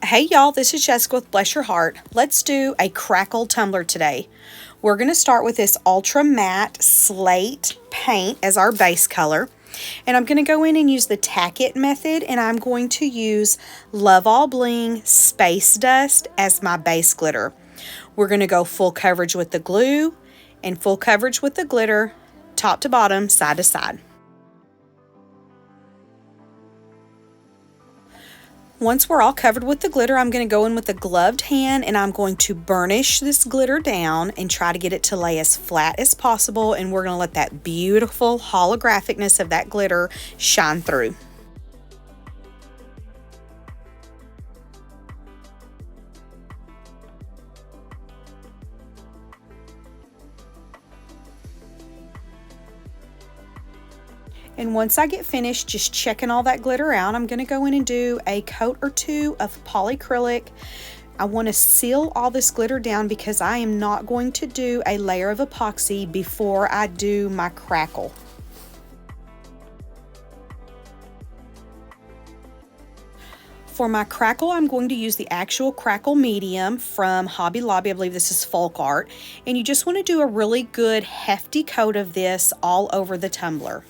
Hey y'all, this is Jessica with Bless Your Heart. Let's do a Crackle Tumbler today. We're going to start with this Ultra Matte Slate paint as our base color. And I'm going to go in and use the Tack It method, and I'm going to use Love All Bling Space Dust as my base glitter. We're going to go full coverage with the glue and full coverage with the glitter, top to bottom, side to side. Once we're all covered with the glitter, I'm going to go in with a gloved hand and I'm going to burnish this glitter down and try to get it to lay as flat as possible, and we're going to let that beautiful holographicness of that glitter shine through. And once I get finished just checking all that glitter out, I'm going to go in and do a coat or two of polyacrylic. I want to seal all this glitter down because I am not going to do a layer of epoxy before I do my crackle. For my crackle, I'm going to use the actual Crackle medium from Hobby Lobby. I believe this is Folk Art. And you just want to do a really good hefty coat of this all over the tumbler.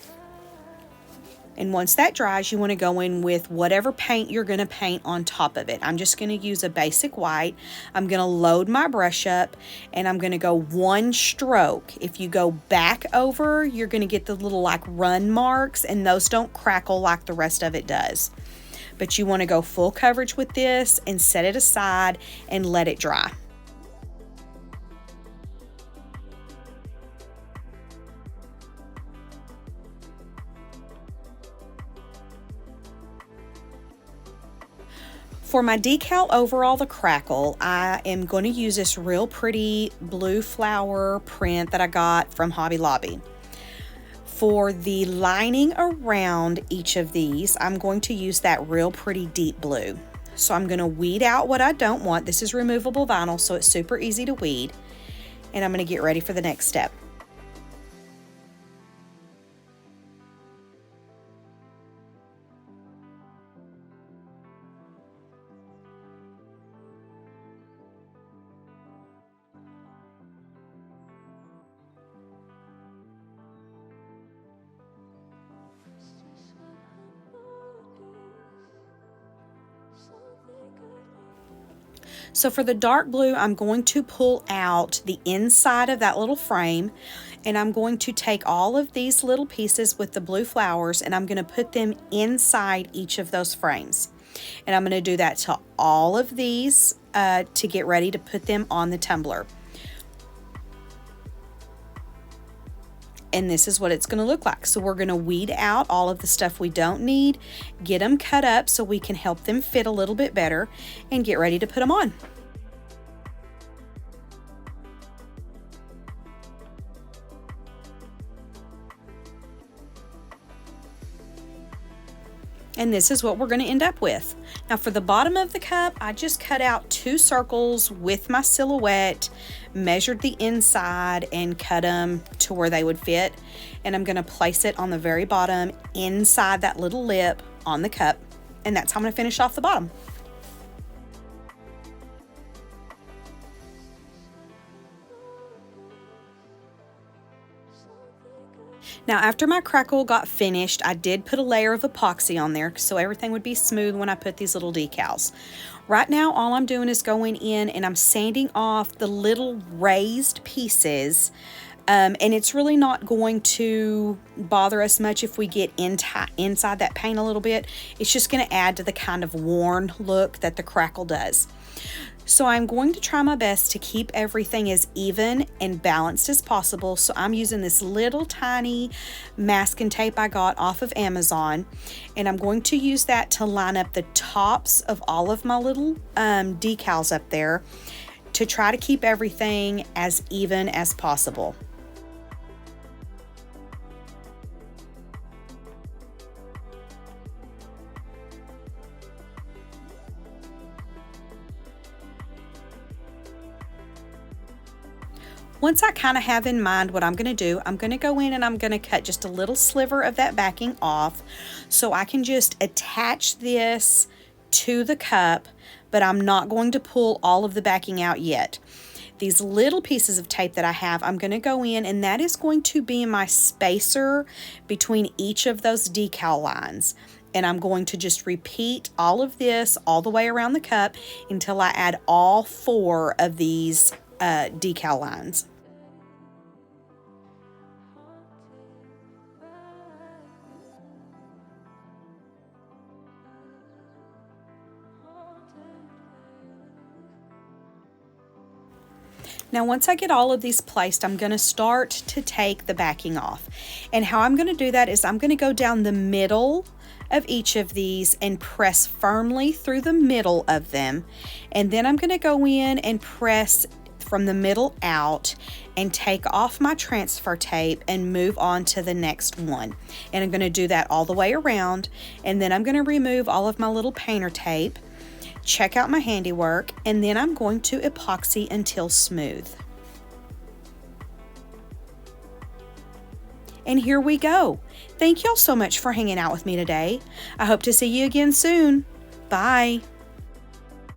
And once that dries, you want to go in with whatever paint you're going to paint on top of it. I'm just going to use a basic white. I'm going to load my brush up and I'm going to go one stroke. If you go back over, you're going to get the little like run marks, and those don't crackle like the rest of it does. But you want to go full coverage with this and set it aside and let it dry. For my decal over all the crackle, I am going to use this real pretty blue flower print that I got from Hobby Lobby. For the lining around each of these, I'm going to use that real pretty deep blue. So I'm going to weed out what I don't want. This is removable vinyl, so it's super easy to weed. And I'm going to get ready for the next step. So for the dark blue, I'm going to pull out the inside of that little frame, and I'm going to take all of these little pieces with the blue flowers and I'm going to put them inside each of those frames. And I'm going to do that to all of these to get ready to put them on the tumbler. And this is what it's going to look like. So we're going to weed out all of the stuff we don't need, get them cut up so we can help them fit a little bit better, and get ready to put them on. And this is what we're going to end up with. Now for the bottom of the cup, I just cut out 2 circles with my silhouette, measured the inside and cut them to where they would fit. And I'm going to place it on the very bottom inside that little lip on the cup. And that's how I'm going to finish off the bottom. Now after my crackle got finished, I did put a layer of epoxy on there so everything would be smooth when I put these little decals. Right now all I'm doing is going in and I'm sanding off the little raised pieces, and it's really not going to bother us much if we get inside that paint a little bit. It's just going to add to the kind of worn look that the crackle does. So I'm going to try my best to keep everything as even and balanced as possible. So I'm using this little tiny masking tape I got off of Amazon, and I'm going to use that to line up the tops of all of my little decals up there to try to keep everything as even as possible. Once I kind of have in mind what I'm going to do, I'm going to go in and I'm going to cut just a little sliver of that backing off so I can just attach this to the cup but I'm not going to pull all of the backing out yet. These little pieces of tape that I have, I'm going to go in, and that is going to be my spacer between each of those decal lines. And I'm going to just repeat all of this all the way around the cup until I add all 4 of these decal lines. Now once I get all of these placed, I'm going to start to take the backing off. And how I'm going to do that is I'm going to go down the middle of each of these and press firmly through the middle of them. And then I'm going to go in and press from the middle out and take off my transfer tape and move on to the next one. And I'm going to do that all the way around. And then I'm going to remove all of my little painter tape, check out my handiwork, and then I'm going to epoxy until smooth. And here we go. Thank y'all so much for hanging out with me today. I hope to see you again soon. Bye.